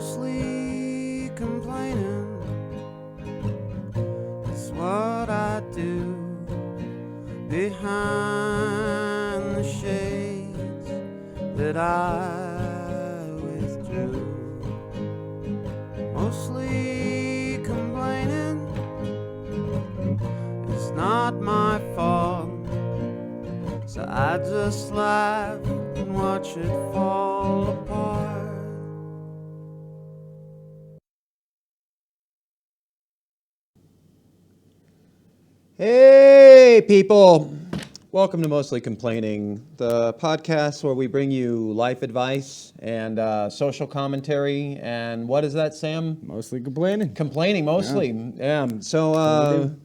mostly complaining. That's what I do behind the shades that I withdrew. Mostly complaining. It's not my fault, so I just laugh and watch it fall apart. Hey, people. Welcome to Mostly Complaining, the podcast where we bring you life advice and social commentary. And what is that, Sam? Mostly complaining. Complaining, mostly. Yeah. So,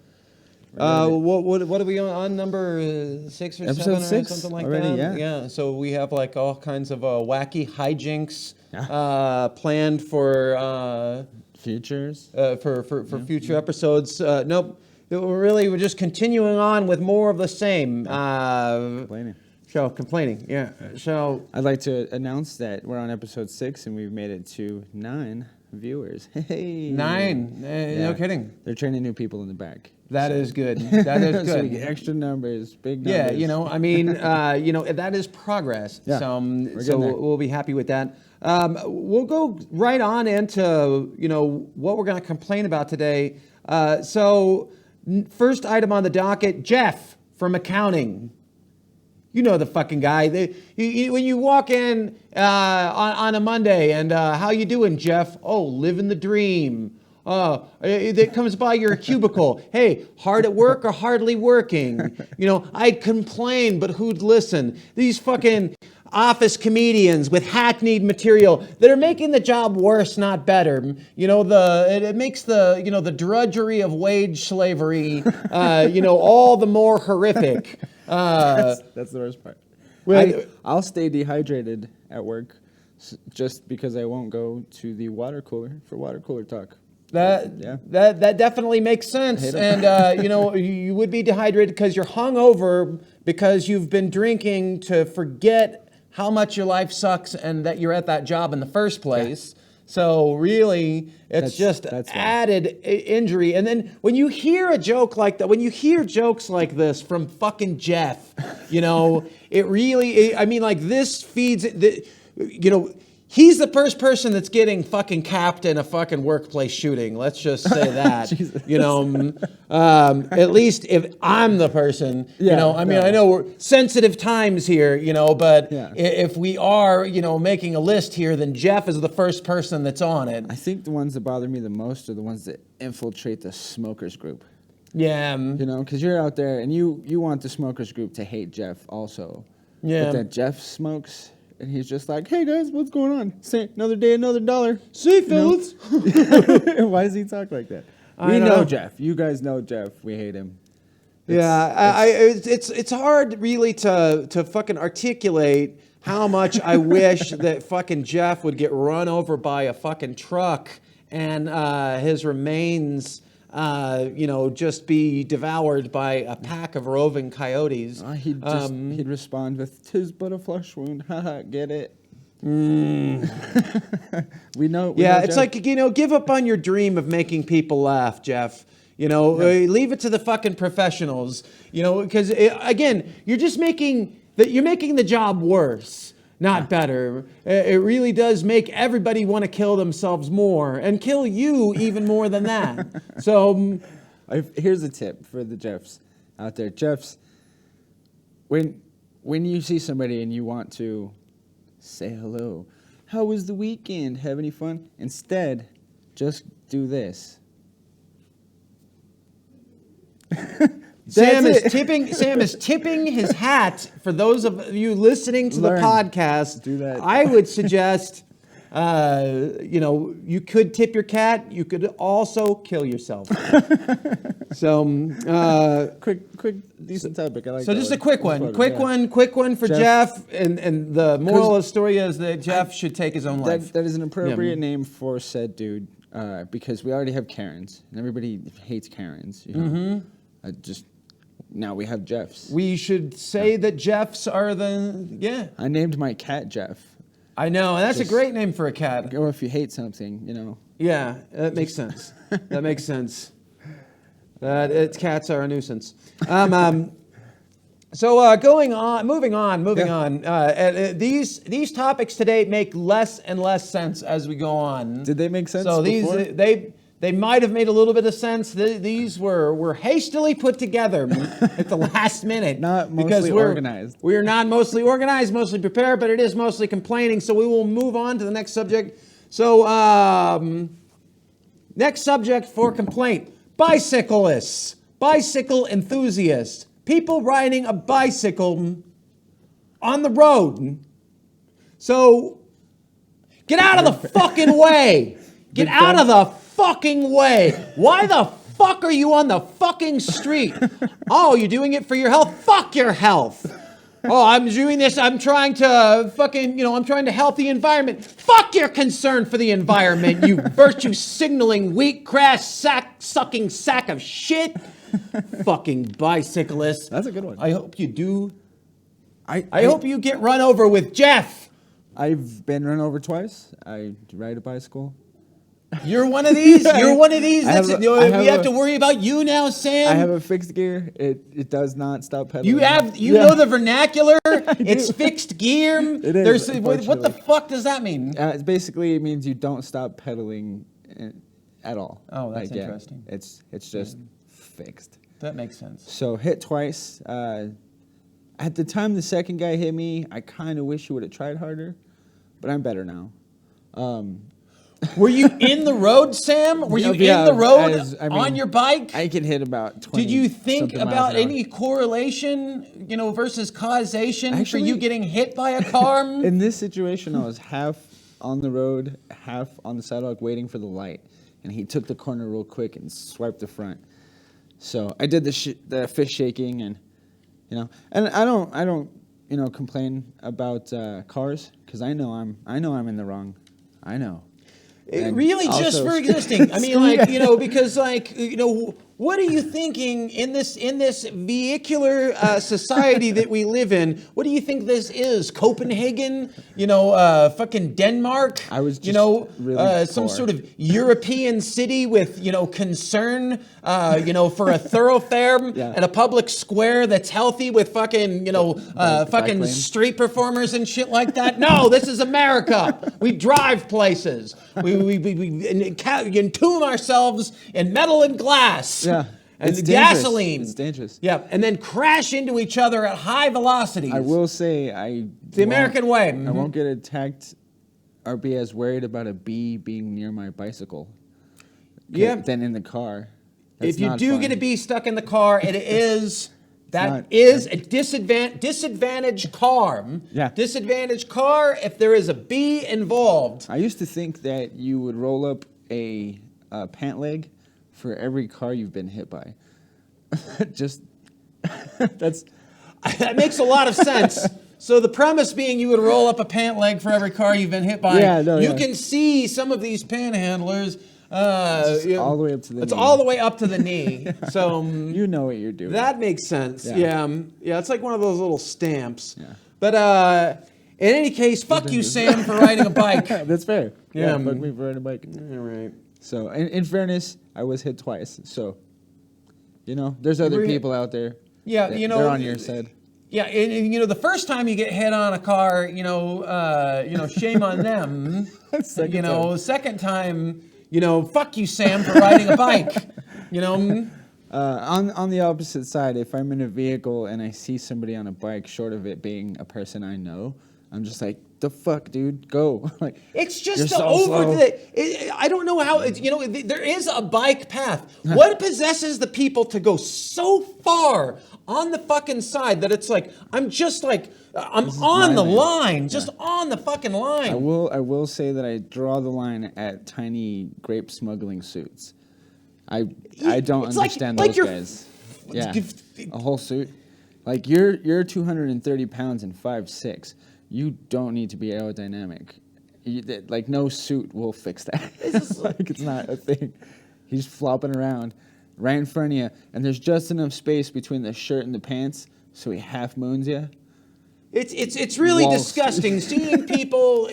what are we on? Number 6 or Episode 7 or 6 something like already, that? yeah. So we have like all kinds of wacky hijinks planned for Futures. for future episodes. Nope. We're just continuing on with more of the same. Complaining. Complaining, yeah. So I'd like to announce that we're on episode 6 and we've made it to 9 viewers. Hey. 9. No kidding. They're training new people in the back. That is good. That is So good. we get extra numbers, big numbers. Yeah, that is progress. Yeah, So, we're so getting there. we'll be happy with that. We'll go right on into, what we're going to complain about today. First item on the docket, Jeff from accounting. You know the fucking guy. When you walk in on a Monday and how you doing, Jeff? Oh, living the dream. That comes by your cubicle. Hey, hard at work or hardly working? I'd complain, but who'd listen? These fucking office comedians with hackneyed material that are making the job worse, not better. It makes the drudgery of wage slavery, all the more horrific. That's the worst part. I'll stay dehydrated at work just because I won't go to the water cooler for water cooler talk. That definitely makes sense. And, you would be dehydrated because you're hungover because you've been drinking to forget how much your life sucks and that you're at that job in the first place. Yeah. So really, it's that's added injury. And then when you hear a joke like that, when you hear jokes like this from fucking Jeff, it really, this feeds it. He's the first person that's getting fucking capped in a fucking workplace shooting. Let's just say that. At least if I'm the person, I know we're sensitive times here, but if we are, making a list here, then Jeff is the first person that's on it. I think the ones that bother me the most are the ones that infiltrate the smokers group. Yeah. Because you're out there and you want the smokers group to hate Jeff also. Yeah. But that Jeff smokes. And he's just like, hey, guys, what's going on? Say, another day, another dollar. See, fellas. Why does he talk like that? We know Jeff. You guys know Jeff. We hate him. It's hard really to fucking articulate how much I wish that fucking Jeff would get run over by a fucking truck and his remains just be devoured by a pack of roving coyotes. He'd respond with, "'Tis but a flesh wound." Haha, get it? We know. It's Jeff. Like, give up on your dream of making people laugh, Jeff. Leave it to the fucking professionals. Because again, you're making the job worse. Not better. It really does make everybody want to kill themselves more and kill you even more than that. So here's a tip for the Jeffs out there. Jeffs, when you see somebody and you want to say hello, how was the weekend? Have any fun? Instead, just do this. Sam is tipping his hat for those of you listening to the podcast. Do that. I would suggest, you could tip your cat. You could also kill yourself. So, quick, decent topic. I like. So that just one. a quick one for Jeff. And the moral of the story is that Jeff should take his own life. That is an appropriate name for said dude, because we already have Karens, and everybody hates Karens. Now we have Jeffs. We should say that Jeffs are the. I named my cat Jeff. I know, and that's Just- a great name for a cat. Or if you hate something, you know. Yeah, that makes sense. That makes sense. Cats are a nuisance. So moving on. These topics today make less and less sense as we go on. Did they make sense So before? they might have made a little bit of sense. These were hastily put together at the last minute. Not mostly because organized. We are not mostly organized, mostly prepared, but it is mostly complaining. So we will move on to the next subject. So next subject for complaint: bicyclists, bicycle enthusiasts. People riding a bicycle on the road. So, get out of the fucking way. Get out of the fucking way. Why the fuck are you on the fucking street? Oh, you're doing it for your health? Fuck your health. Oh, I'm doing this. I'm trying to I'm trying to help the environment. Fuck your concern for the environment, you virtue signaling, wheatgrass sucking sack of shit. Fucking bicyclist. That's a good one. I hope you do. I hope you get run over with Jeff. I've been run over twice. I ride a bicycle. You're one of these? You're one of these? I have That's a- it. I We have have a- to worry about you now, Sam? I have a fixed gear. It does not stop pedaling. You Yeah. know the vernacular? It's fixed gear. It is, What the unfortunately. fuck does that mean? Basically, it means you don't stop pedaling at all. Oh, that's interesting. It's just fixed. That makes sense. So hit twice. At the time the second guy hit me, I kind of wish he would have tried harder, but I'm better now. Were you in the road, Sam? Were you Yeah, in the road I mean, on your bike? I can hit about 20. Did you think something miles about an hour. any correlation, versus causation for Actually- you getting hit by a car? In this situation, I was half on the road, half on the sidewalk waiting for the light, and he took the corner real quick and swiped the front. So I did the fish shaking, and and I don't complain about cars because I know I'm in the wrong. I know. And Really, just also- for existing. I mean, because what are you thinking in this vehicular society that we live in? What do you think this is? Copenhagen? Fucking Denmark? I was just really some poor. sort of European city with concern, for a thoroughfare Yeah. and a public square that's healthy with fucking bike fucking lanes. street performers and shit like that. No, this is America. We drive places. We entomb ourselves in metal and glass. Yeah. And It's dangerous. gasoline. It's dangerous. Yeah, and then crash into each other at high velocities. I will say The American way. I won't get attacked or be as worried about a bee being near my bicycle. Yeah. Than in the car. That's If you not do fun. get a bee stuck in the car, it is not- a disadvantaged car. Yeah. Disadvantaged car if there is a bee involved. I used to think that you would roll up a pant leg for every car you've been hit by. Just that's That makes a lot of sense. So the premise being you would roll up a pant leg for every car you've been hit by. Yeah, no, you yeah. can see some of these panhandlers. all the way up to the It's knee. all the way up to the knee. So You know what you're doing. that makes sense. Yeah. Yeah. It's like one of those little stamps. Yeah. But in any case, fuck you, Sam, for riding a bike. That's fair. Yeah. Yeah, fuck me for riding a bike. All right. So, in fairness, I was hit twice. So, there's other Were you- people out there. Yeah, that- you know, they're on your side. Yeah, and the first time you get hit on a car, shame on them. Second time. Second time, fuck you, Sam, for riding a bike. On the opposite side, if I'm in a vehicle and I see somebody on a bike, short of it being a person I know, I'm just like, the fuck, dude, go. Like, It's you're just so over slow. I don't know how, there is a bike path. What possesses the people to go so far on the fucking side that it's like, I'm just like, I'm on my the lane. line, just on the fucking line. I will say that I draw the line at tiny grape smuggling suits. I don't It's like- understand like those you're- guys. Yeah, a whole suit. Like you're 230 pounds and 5'6". You don't need to be aerodynamic. Like no suit will fix that. Like it's not a thing. He's flopping around right in front of you, and there's just enough space between the shirt and the pants, so he half moons you. It's really Walls. disgusting seeing people,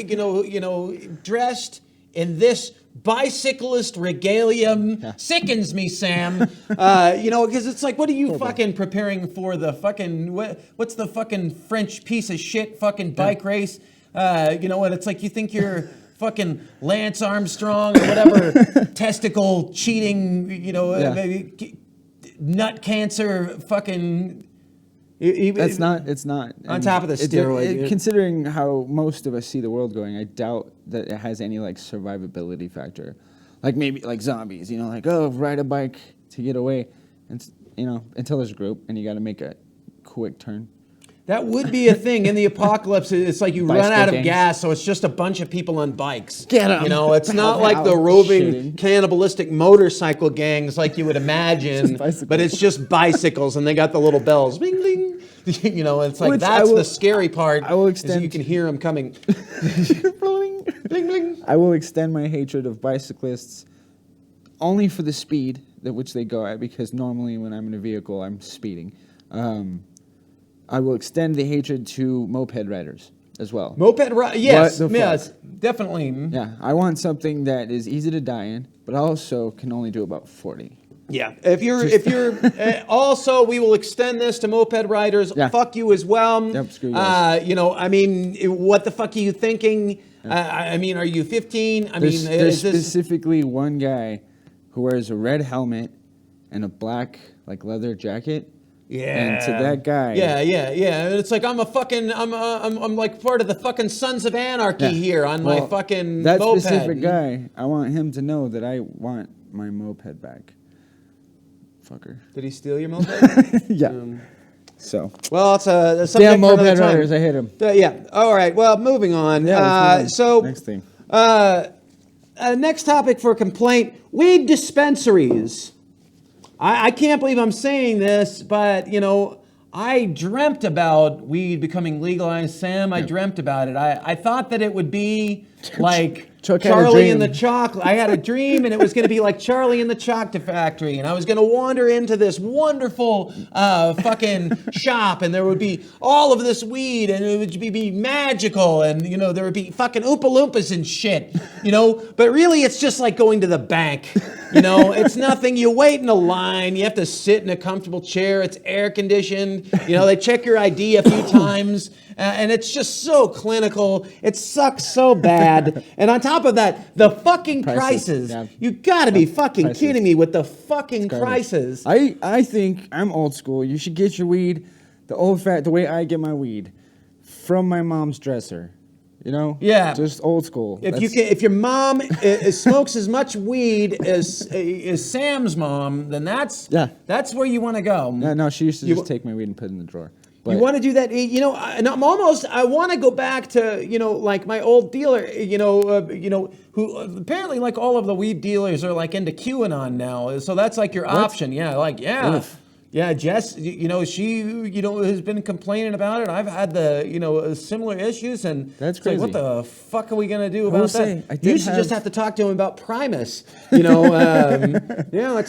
dressed in this bicyclist regalia. Sickens me, Sam. Because it's like, what are you fucking preparing for the fucking what's the fucking French piece of shit fucking bike race? And it's like you think you're fucking Lance Armstrong or whatever testicle cheating, maybe nut cancer fucking. It's not. On top of the steroid. Considering how most of us see the world going, I doubt that it has any like survivability factor. Like maybe like zombies, ride a bike to get away, and until there's a group and you got to make a quick turn. That would be a thing in the apocalypse. It's like you run out of gas, so it's just a bunch of people on bikes. Get 'em. It's not like the roving cannibalistic motorcycle gangs like you would imagine, but it's just bicycles, and they got the little bells. Bing, bing. It's like that's the scary part. I will extend. Is you can hear them coming. Bling, bling. I will extend my hatred of bicyclists only for the speed at which they go at, because normally when I'm in a vehicle, I'm speeding. I will extend the hatred to moped riders as well. Yes, definitely. Yeah, I want something that is easy to die in, but also can only do about 40. Yeah, if you're also, we will extend this to moped riders. Yeah. Fuck you as well. Yep, screw you guys. What the fuck are you thinking? Are you 15? There's specifically one guy who wears a red helmet and a black leather jacket. Yeah. And to that guy. Yeah. And it's like I'm like part of the fucking Sons of Anarchy here on my fucking that moped. specific guy, I want him to know that I want my moped back. Fucker. Did he steal your moped? Yeah. Well, it's a subject damn for moped another time. riders, I hate him. Yeah. All right. Well, moving on. Yeah, so next thing. Next topic for complaint: weed dispensaries. I can't believe I'm saying this, but, I dreamt about weed becoming legalized, Sam. I dreamt about it. I thought that it would be like Chuck had a Charlie and the dream. Chocolate. I had a dream, and it was going to be like Charlie and the Chocolate Factory, and I was going to wander into this wonderful fucking shop, and there would be all of this weed, and it would be magical, and, there would be fucking Oompa Loompas and shit, But really, it's just like going to the bank. It's nothing. You wait in a line. You have to sit in a comfortable chair. It's air conditioned. They check your ID a few times, and it's just so clinical. It sucks so bad. And on top of that, the fucking prices. Yeah. You got to be fucking Prices. kidding me with the fucking Garbage. prices. I think I'm old school. You should get your weed the way I get my weed, from my mom's dresser. Yeah. Just old school. If your mom smokes as much weed as Sam's mom, then that's where you want to go. No, she used to just take my weed and put it in the drawer. But you want to do that, and I want to go back to, like my old dealer, who apparently like all of the weed dealers are like into QAnon now. So that's like your option. Yeah, Yeah, Jess, she, has been complaining about it. I've had the, similar issues, and that's it's like, crazy. what the fuck are we gonna do about that? You should just have to talk to him about Primus. It's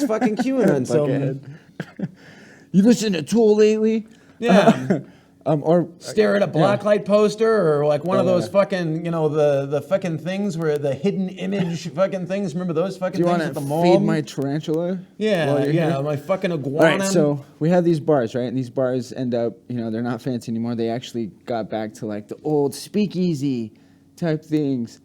fucking QAnon. So, you listen to Tool lately? yeah. Or Stare at a blacklight poster, or like one of those fucking, the fucking things where the hidden image fucking things. Remember those fucking do you things want at the to mall? feed my tarantula? Yeah, my fucking iguana. All right, so we have these bars, right? And these bars end up, they're not fancy anymore. They actually got back to like the old speakeasy type things.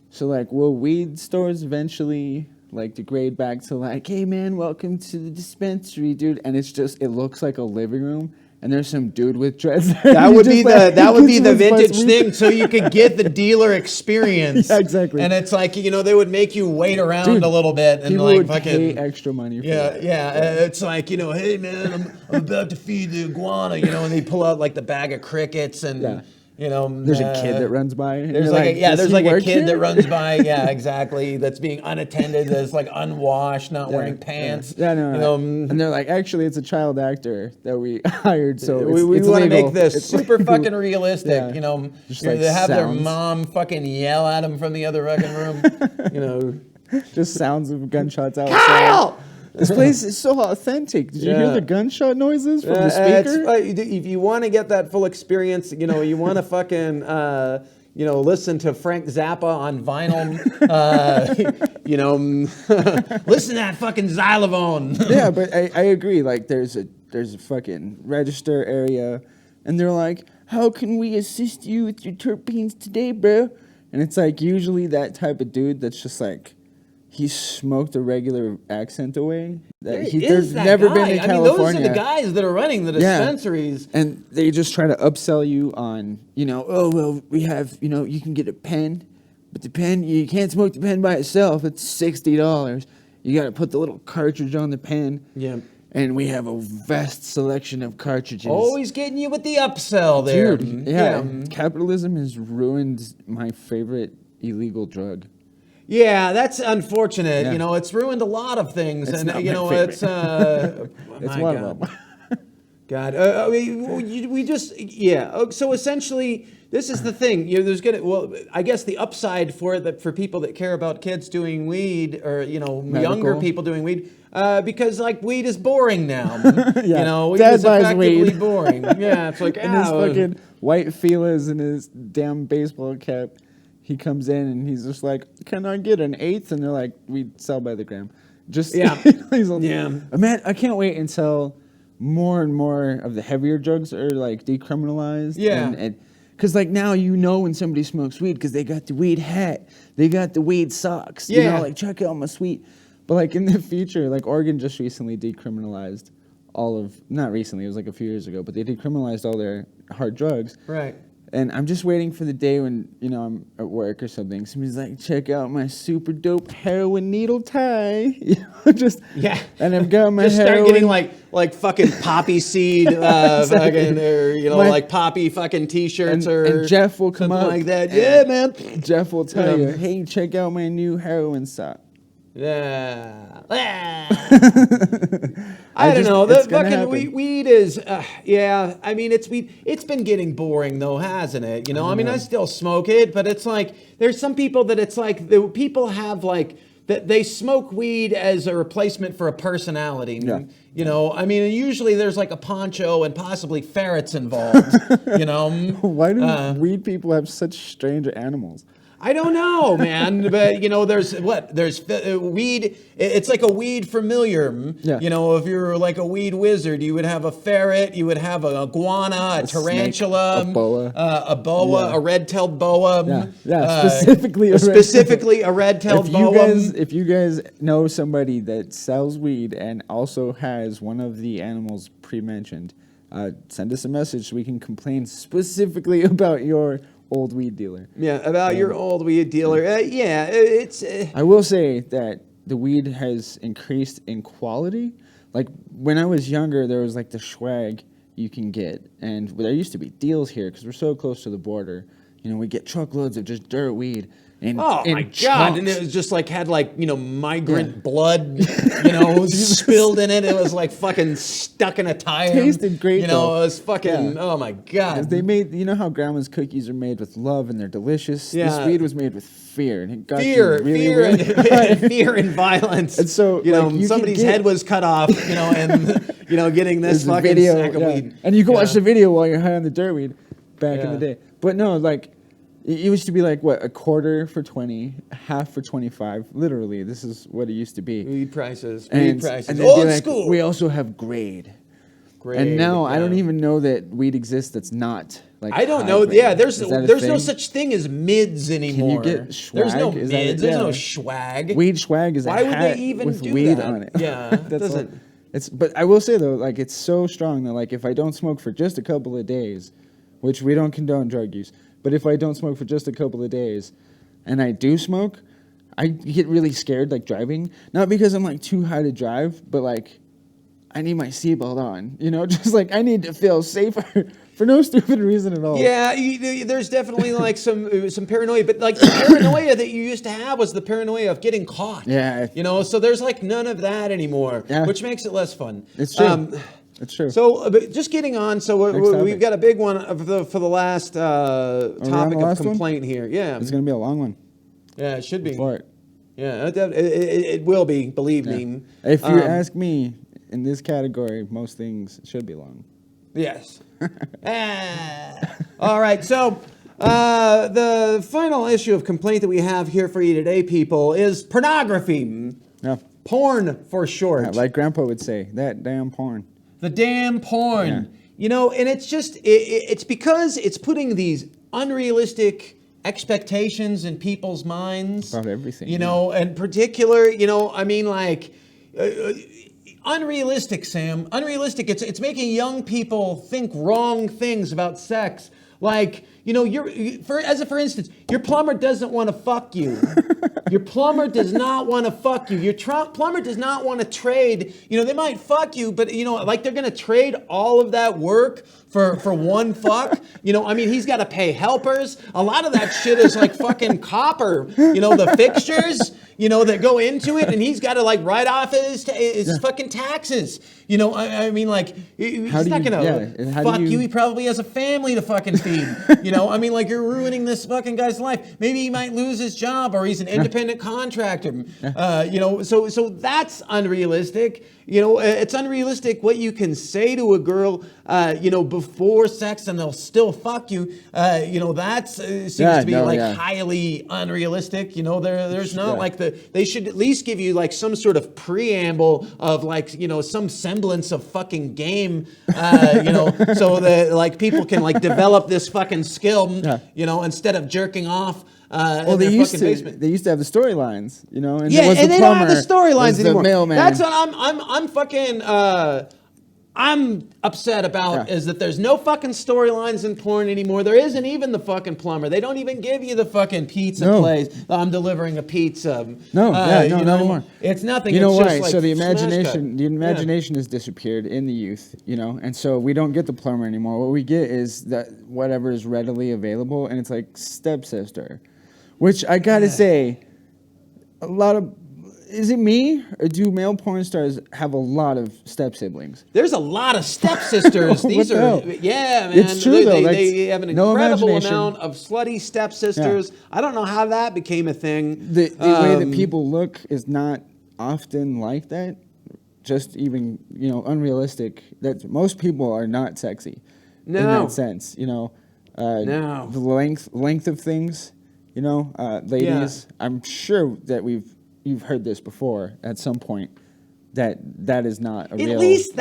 So like, will weed stores eventually like degrade back to like, hey man, welcome to the dispensary, dude? And it looks like a living room. And there's some dude with dreads. That would be the vintage thing, so you could get the dealer experience. Yeah, exactly. And it's like, they would make you wait around a little bit and people like would fucking pay extra money for that. It's like, hey man, I'm about to feed the iguana, and they pull out like the bag of crickets and there's a kid that runs by. And There's you're like, "Does he a work kid here?" that runs by. Yeah, exactly. That's being unattended. That's like unwashed, not wearing pants. Yeah, no. And they're like, actually, it's a child actor that we hired, so we it's want to illegal. make this It's super legal. fucking realistic. Yeah. Just like they have their sounds. mom fucking yell at them from the other fucking room. Just sounds of gunshots outside. Kyle, This place is so authentic. Did you hear Yeah. the gunshot noises from the It's, speaker? if you want to get that full experience, you want to fucking, listen to Frank Zappa on vinyl, listen to that fucking xylophone. Yeah, but I agree. Like, there's a fucking register area, and they're like, "How can we assist you with your terpenes today, bro?" And it's like usually that type of dude that's just like, he smoked a regular accent away. There's never been in California. I mean, those are the guys that are running the dispensaries. And they just try to upsell you on, oh, well, we have, you can get a pen, but the pen, you can't smoke the pen by itself. It's $60. You got to put the little cartridge on the pen. Yeah. And we have a vast selection of cartridges. Always getting you with the upsell there. Dude, yeah. Capitalism has ruined my favorite illegal drug. Yeah, that's unfortunate. Yeah. It's ruined a lot of things, It's and not my favorite. it's It's my one God. of them. God, we just So essentially, this is the thing. I guess the upside for it that for people that care about kids doing weed or younger people doing weed, because like weed is boring now. Weed Dad is buys effectively weed. boring. Yeah, it's like And his fucking white feelers and his damn baseball cap. He comes in and he's just like, "Can I get an eighth?" And they're like, "We sell by the gram." Just he's like, man, I can't wait until more and more of the heavier drugs are like decriminalized. Yeah. And because like now when somebody smokes weed because they got the weed hat, they got the weed socks. Yeah. Like check out my sweet. But like in the future, like Oregon just recently decriminalized not recently, it was like a few years ago, but they decriminalized all their hard drugs. Right. And I'm just waiting for the day when, I'm at work or something. Somebody's like, "Check out my super dope heroin needle tie." And I've got my just heroin. start getting like fucking poppy seed, fucking, or like poppy fucking t-shirts and Jeff will come something up like that. Yeah, man. Jeff will tell you, "Hey, check out my new heroin sock." Yeah. I don't know. The fucking weed is, I mean, it's weed. It's been getting boring though, hasn't it? I mean, I still smoke it, but it's like there's some people that it's like the people have like that they smoke weed as a replacement for a personality. Yeah. I mean, usually there's like a poncho and possibly ferrets involved. Why do weed people have such strange animals? I don't know, man, but there's weed. It's like a weed familiar. Yeah. If you're like a weed wizard, you would have a ferret, you would have a iguana, a tarantula, snake, a boa, a red-tailed boa. specifically a red-tailed boa. If you guys know somebody that sells weed and also has one of the animals pre-mentioned, send us a message so we can complain specifically about your old weed dealer. Yeah, about your old weed dealer. It's. I will say that the weed has increased in quality. Like when I was younger, there was like the swag you can get, and there used to be deals here because we're so close to the border. We get truckloads of just dirt weed. And oh my God! And it was just like had like migrant blood, spilled in it. It was like fucking stuck in a tire. Tasted great. It was fucking. Oh my God! They made. How grandma's cookies are made with love and they're delicious. Yeah. This weed was made with fear, and it got fear, you really, and fear and violence. And so somebody's head was cut off. And getting this fucking video, sack of weed. And you can watch the video while you're high on the dirt weed back in the day. But no, like. It used to be like, what, a quarter for 20, half for 25. Literally, this is what it used to be. Weed prices. And Old school. We also have grade. And now I don't even know that weed exists that's not like I don't know. grade. Yeah, there's no thing? such thing as mids anymore. Can you get swag? There's no mids. There's no yeah. swag. Weed swag is Why a would hat they even with do weed that? on it. Yeah, That's doesn't. But I will say though, like it's so strong that like if I don't smoke for just a couple of days, which we don't condone drug use. But if I don't smoke for just a couple of days and I do smoke, I get really scared like driving. Not because I'm like too high to drive, but like I need my seatbelt on. Just like I need to feel safer for no stupid reason at all. Yeah, there's definitely like some paranoia, but like the paranoia that you used to have was the paranoia of getting caught. Yeah. So there's like none of that anymore, which makes it less fun. It's true. It's true. So, but just getting on. So we've got a big one for the last topic of complaint here. Yeah, it's going to be a long one. Yeah, it should be. For it. Yeah, it will be. Believe me. If you ask me, in this category, most things should be long. Yes. All right. So the final issue of complaint that we have here for you today, people, is pornography. Yeah. Porn for short. Yeah, like Grandpa would say, that damn porn. The damn porn. Yeah. You know, and it's just, it's because it's putting these unrealistic expectations in people's minds. About everything. You know, and particular, you know, I mean, like, unrealistic, Sam. Unrealistic. It's making young people think wrong things about sex. Like, you know, for instance, your plumber doesn't want to fuck you. Your plumber does not want to fuck you. Your plumber does not want to trade. You know, they might fuck you, but, you know, like they're going to trade all of that work for one fuck. You know, I mean, he's got to pay helpers. A lot of that shit is like fucking copper. You know, the fixtures, you know, that go into it, and he's got to like write off his fucking taxes. You know, I mean, like, he's not going to fuck you. He probably has a family to fucking feed. You know, I mean, like, you're ruining this fucking guy's life. Maybe he might lose his job, or he's an independent contractor. You know, so that's unrealistic. You know, it's unrealistic what you can say to a girl, you know, before sex, and they'll still fuck you. You know, that seems to be highly unrealistic. You know, there's not like they should at least give you like some sort of preamble of like, you know, some semblance of fucking game, you know, so that like people can like develop this fucking skill, you know, instead of jerking off. Well, they used to have the storylines, you know, and yeah, there was and the they plumber, don't have the storylines anymore. The mailman. That's what I'm fucking I'm upset about is that there's no fucking storylines in porn anymore. There isn't even the fucking plumber. They don't even give you the fucking pizza place. I'm delivering a pizza. Not anymore. It's nothing. You know it's why? just like so the imagination has disappeared in the youth, you know, and so we don't get the plumber anymore. What we get is that whatever is readily available, and it's like stepsister, which I gotta say, a lot of. Is it me, or do male porn stars have a lot of step siblings? There's a lot of stepsisters. These are, yeah, man. It's true, though. They have an incredible amount of slutty stepsisters. Yeah. I don't know how that became a thing. The way that people look is not often like that. Just even, you know, unrealistic. That most people are not sexy in that sense. You know, the length of things. You know, ladies. Yeah. I'm sure that you've heard this before at some point, that is not a real. At least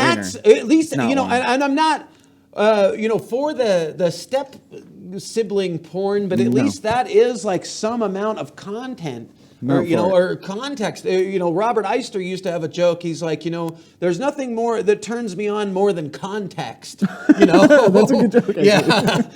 you know, and I'm not you know, for the step sibling porn, but at least that is like some amount of content. Or, you know, or context. You know, Robert Eister used to have a joke. He's like, you know, there's nothing more that turns me on more than context. You know, that's a good joke. Yeah,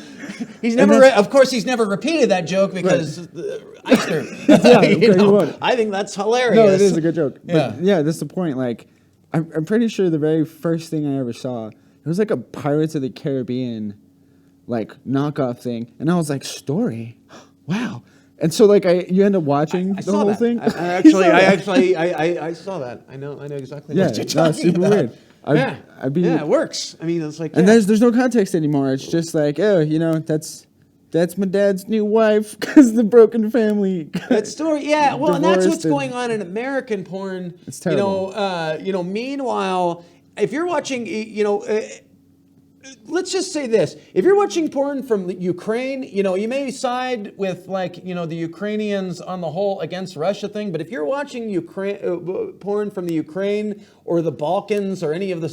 he's never. Of course, he's never repeated that joke because Eister. You know, I think that's hilarious. No, it is a good joke. But yeah, that's the point. Like, I'm pretty sure the very first thing I ever saw, it was like a Pirates of the Caribbean, like knockoff thing, and I was like, story, wow. And so, like, you end up watching the whole thing. I saw that. I know exactly what you're talking about. Super weird. It works. I mean, it's like, and there's no context anymore. It's just like, oh, you know, that's my dad's new wife because the broken family. That story, yeah. Well, and that's what's going on in American porn. It's terrible. You know. Meanwhile, if you're watching, you know. Let's just say this. If you're watching porn from Ukraine, you know, you may side with, like, you know, the Ukrainians on the whole against Russia thing, but if you're watching porn from the Ukraine or the Balkans or any of the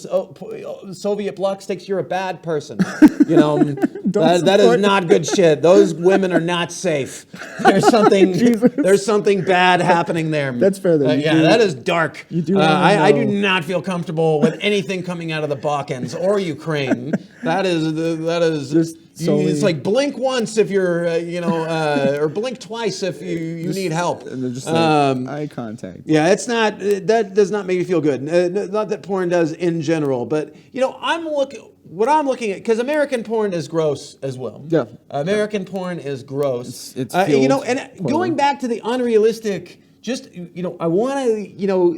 Soviet bloc states, you're a bad person. You know, that is not good shit. Those women are not safe. There's something bad happening there. That's fair, though. That is dark. You do. I do not feel comfortable with anything coming out of the Balkans or Ukraine. That is just it's like blink once if you're you know or blink twice if you need help. And they're just like eye contact. Yeah, it's not that does not make me feel good. Not that porn does in general, but you know, what I'm looking at, because American porn is gross as well. Yeah, American porn is gross. It's you know, and going back to the unrealistic. Just, you know, I want to, you know,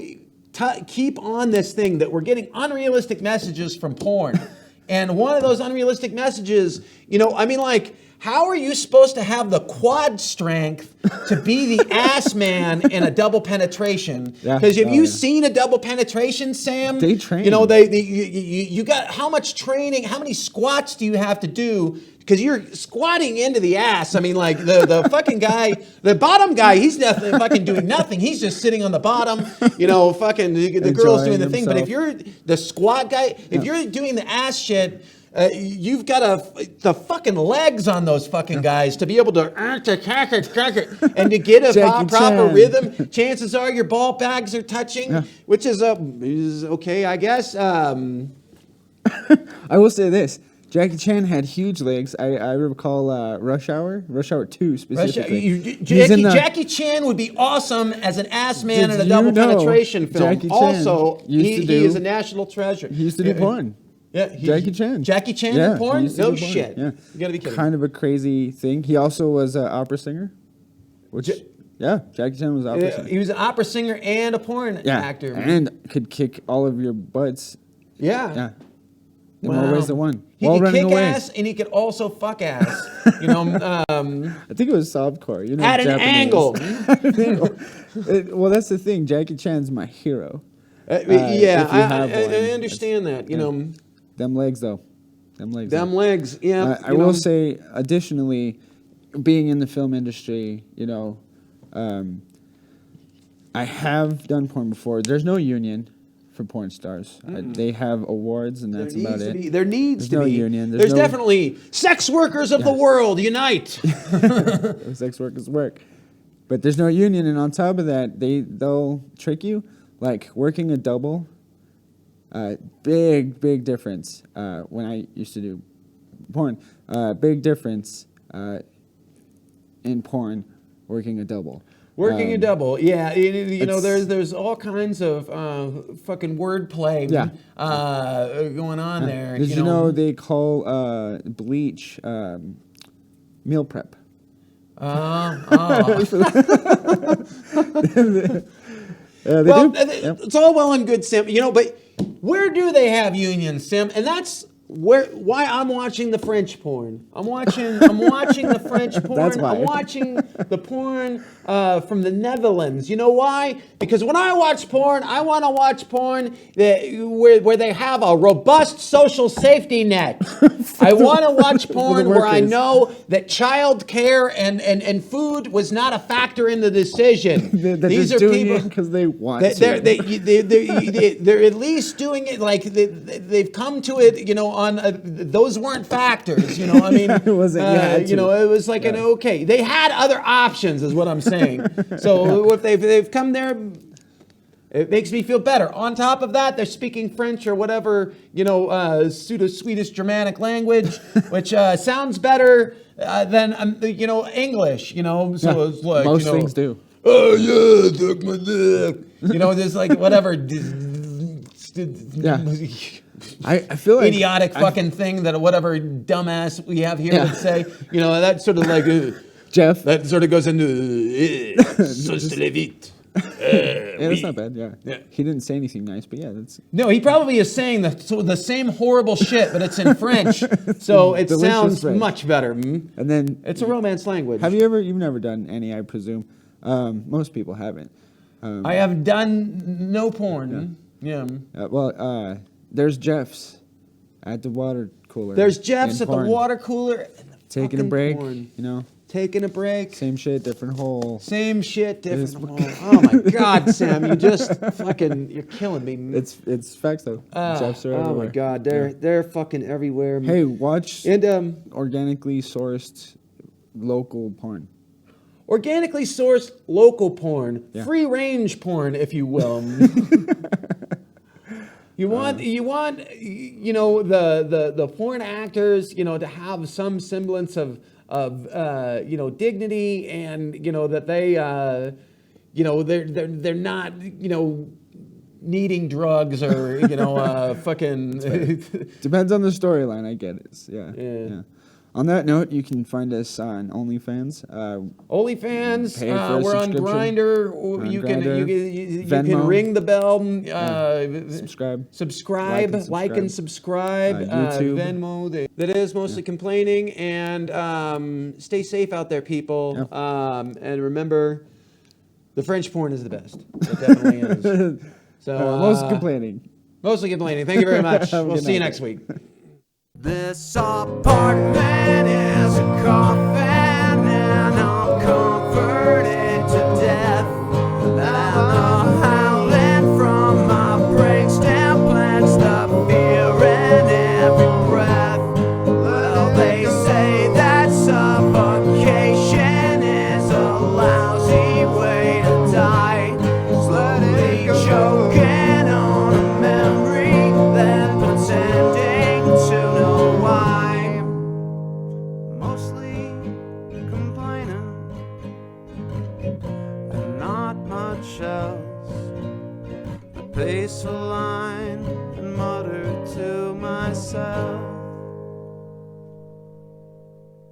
keep on this thing that we're getting unrealistic messages from porn. And one of those unrealistic messages, you know, I mean, like, how are you supposed to have the quad strength to be the ass man in a double penetration? Yeah. Because have Oh, you yeah. seen a double penetration, Sam? They train. You know, you got how much training? How many squats do you have to do? Because you're squatting into the ass. I mean, like the fucking guy, the bottom guy, he's definitely fucking doing nothing. He's just sitting on the bottom. You know, fucking the girl's doing the thing. But if you're the squat guy, if you're doing the ass shit. You've got the fucking legs on those fucking guys to be able to and to get a Jackie proper Chan. rhythm. Chances are your ball bags are touching, Yeah. which is okay, I guess. I will say this. Jackie Chan had huge legs. I recall Rush Hour 2 specifically. Jackie Chan would be awesome as an ass man in a double penetration film. Jackie Chan Also, used to he do- is a national treasure. He used to do porn. Yeah, Jackie Chan. Jackie Chan Yeah, in porn? he used to No do porn. shit. Yeah. You gotta be kidding. Kind of a crazy thing. He also was an opera singer. Which, Jackie Chan was an opera singer. He was an opera singer and a porn actor. And could kick all of your butts. Yeah. Yeah. In more ways than one. He While could running kick away. ass and he could also fuck ass. You know, I think it was softcore. You know, at an Japanese. angle. Well, that's the thing. Jackie Chan's my hero. Yeah, if you have one. I understand that. You know, Them legs, though. Them legs. them legs. Yeah. I will say, additionally, being in the film industry, you know, I have done porn before. There's no union for porn stars. They have awards, and that's about it. There needs There's to no be. union. There's no definitely sex workers of the world unite. sex workers work, but there's no union. And on top of that, they'll trick you, like working a double. Big difference. When I used to do porn, big difference in porn working a double. Working a double, yeah. You know, it's- there's all kinds of fucking wordplay going on there. Did you know they call bleach meal prep? They Well, do. Yep. it's all well and good, Sim. You know, but where do they have unions, Sim? And that's why I'm watching the French porn. I'm watching the French porn. That's why. I'm watching the porn from the Netherlands. You know why? Because when I watch porn, I want to watch porn where they have a robust social safety net. I want to watch porn where I workers. know that child care and food was not a factor in the decision. They're These just are doing people it because they want they're, to. they're at least doing it like they've come to it, you know, on those weren't factors, you know, I mean, It wasn't, you had you to. know, it was like an okay. They had other options is what I'm saying. So if they've come there, it makes me feel better. On top of that, they're speaking French or whatever, you know, pseudo-Swedish Germanic language, which sounds better than, you know, English, you know. So it's like, Most you know, things do. oh yeah, suck my dick. You know, there's like whatever. Yeah. I feel like idiotic fucking thing that whatever dumbass we have here Yeah. would say. You know, that sort of like Jeff. that sort of goes into sauce de vite. Yeah, that's not bad. Yeah. Yeah. He didn't say anything nice, but yeah, that's No, he probably is saying the same horrible shit, but it's in French, so it delicious sounds French. much better. and then It's a romance language. you've never done any, I presume. Most people haven't. I have done no porn. Yeah. There's Jeff's at the water cooler. There's Jeff's in at the porn. water cooler. And the Taking a fucking break, porn. you know. Taking a break. Same shit, different hole. Same shit, different Yes. hole. Oh my God, Sam, you just fucking, you're killing me. It's facts though. Jeff's are oh everywhere. my God, they're fucking everywhere. Hey, watch And organically sourced local porn. organically sourced local porn, Yeah. free range porn, if you will. You want you know the porn actors, you know, to have some semblance of you know, dignity, and you know that they you know they're not, you know, needing drugs or you know fucking Depends on the storyline. I get it. Yeah. Yeah. On that note, you can find us on OnlyFans. OnlyFans. Pay for a We're on subscription. Grindr. You can Venmo. ring the bell. Subscribe. Like and subscribe. YouTube. Venmo. That is mostly complaining. And stay safe out there, people. And remember, the French porn is the best. It definitely is. So mostly complaining. Mostly complaining. Thank you very much. We'll see you next week. This apartment is a coffin, and I'm comforted to death. And the howling from my brainstem plants the fear in every breath. Well, they say that suffocation is a lousy way to die. Slowly choking on a memory, then pretending to know why. Mostly complaining and not much else. I pace a line and mutter to myself.